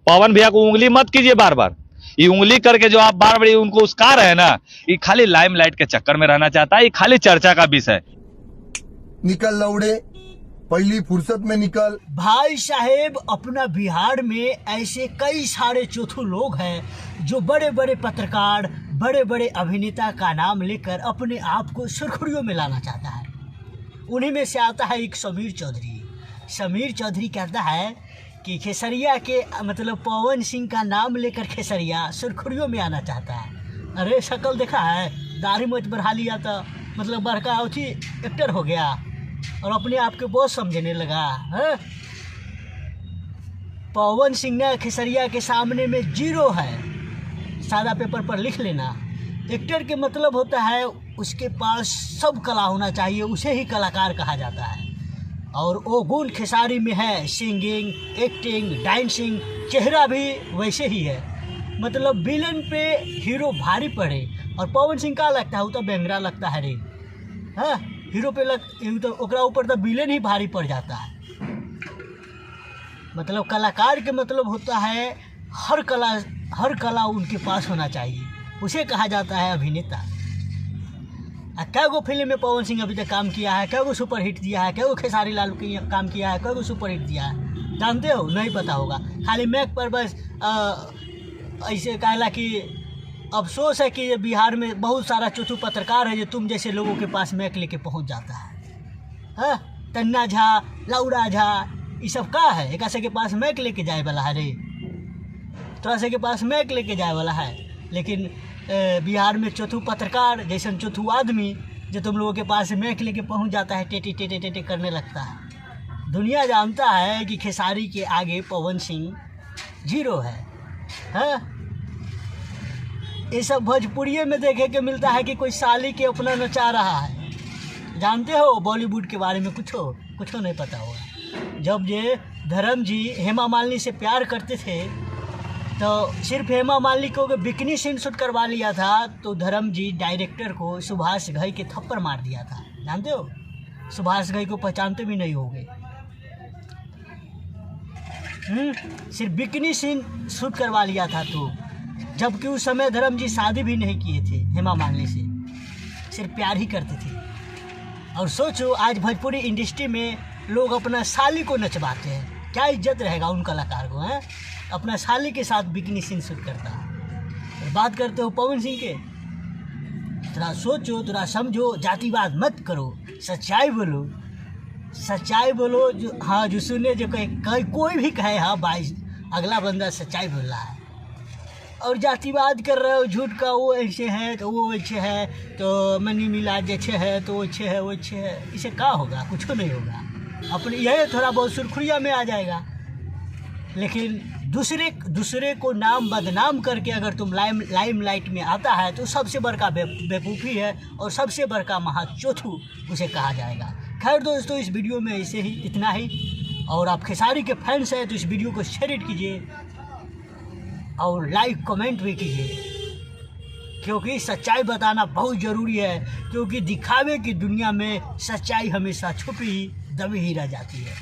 पवन भैया को उंगली मत कीजिए बार बार। ये उंगली करके जो आप बार बार उनको उसका रहे हैं ना, ये खाली लाइमलाइट के चक्कर में रहना चाहता है, ये खाली चर्चा का विषय। निकल लौड़े, पहली फुर्सत में निकल। भाई साहेब, अपना बिहार में ऐसे कई सारे चोथू लोग हैं जो बड़े बड़े पत्रकार, बड़े बड़े अभिनेता का नाम लेकर अपने आप को सुर्खियों में लाना चाहता है। उन्हीं में से आता है एक समीर चौधरी। समीर चौधरी कहता है कि खेसरिया के मतलब पवन सिंह का नाम लेकर खेसरिया सुर्खियों में आना चाहता है। अरे शक्ल देखा है, दाढ़ी मत बढ़ा लिया तो मतलब बड़का अथी एक्टर हो गया और अपने आप के बॉस समझने लगा है। पवन सिंह ने खेसरिया के सामने में जीरो है, सादा पेपर पर लिख लेना। एक्टर के मतलब होता है उसके पास सब कला होना चाहिए, उसे ही कलाकार कहा जाता है। और वो गुण खेसारी में है, सिंगिंग, एक्टिंग, डांसिंग, चेहरा भी वैसे ही है। मतलब विलन पे हीरो भारी पड़े। और पवन सिंह का लगता है वो तो बेंगरा लगता है रे, हाँ हीरो पे तो ओकरा ऊपर तो विलेन ही भारी पड़ जाता है। मतलब कलाकार के मतलब होता है हर कला उनके पास होना चाहिए, उसे कहा जाता है अभिनेता। क्या गो फिल्म में पवन सिंह अभी तक काम किया है, क्या गो सुपर हिट दिया है, क्या गो खेसारी लाल की काम किया है, क्या गो सुपर हिट दिया है, जानते हो? नहीं पता होगा। खाली मैक पर बस ऐसे कहला कि अफसोस है कि बिहार में बहुत सारा चोचू पत्रकार है जो तुम जैसे लोगों के पास मैक लेके पहुंच जाता है। तन्ना झा, लौड़ा झा, ये सब का है? एक ऐसे के पास मैक लेके जाए वाला है रे, तो ऐसे के पास मैक लेके जाए वाला है। लेकिन बिहार में चौथू पत्रकार जैसे चौथू आदमी जो तुम लोगों के पास मैक लेके पहुंच जाता है, टेटे टेटे टेटे करने लगता है। दुनिया जानता है कि खेसारी के आगे पवन सिंह जीरो है। ये सब भोजपुरी में देखे के मिलता है कि कोई साली के अपना नचा रहा है। जानते हो बॉलीवुड के बारे में कुछ नहीं पता होगा। जब ये धर्म जी हेमा मालिनी से प्यार करते थे तो सिर्फ हेमा मालिनी को बिकनी सीन शूट करवा लिया था तो धर्म जी डायरेक्टर को सुभाष घई के थप्पड़ मार दिया था। जानते हो? सुभाष घई को पहचानते भी नहीं होंगे। सिर्फ बिकनी सीन शूट करवा लिया था तो, जबकि उस समय धर्म जी शादी भी नहीं किए थे हेमा मालिनी से, सिर्फ प्यार ही करते थे। और सोचो आज भोजपुरी इंडस्ट्री में लोग अपना साली को नचवाते हैं, क्या इज्जत रहेगा उन कलाकार को? हैं अपना साली के साथ बिकनी सीन शूट करता है। बात करते हो पवन सिंह के, थोड़ा सोचो, थोड़ा समझो, जातिवाद मत करो, सच्चाई बोलो। जो सुने, जो कोई भी कहे हाँ भाई अगला बंदा सच्चाई बोल रहा है। और जातिवाद कर रहे हो झूठ का, वो ऐसे है तो वो अच्छे है, तो मनी मिलाज अच्छे है तो वो अच्छे है। इसे क्या होगा? कुछ नहीं होगा। अपने यही थोड़ा बहुत सुर्खिया में आ जाएगा। लेकिन दूसरे को नाम बदनाम करके अगर तुम लाइमलाइट में आता है तो सबसे बड़का बेवकूफ़ी है और सबसे बड़का महाचोथू उसे कहा जाएगा। खैर दोस्तों, इस वीडियो में ऐसे ही इतना ही। और आप खेसारी के फैंस हैं तो इस वीडियो को शेयर कीजिए और लाइक कमेंट भी कीजिए, क्योंकि सच्चाई बताना बहुत ज़रूरी है। क्योंकि दिखावे की दुनिया में सच्चाई हमेशा छुपी ही दबी ही रह जाती है।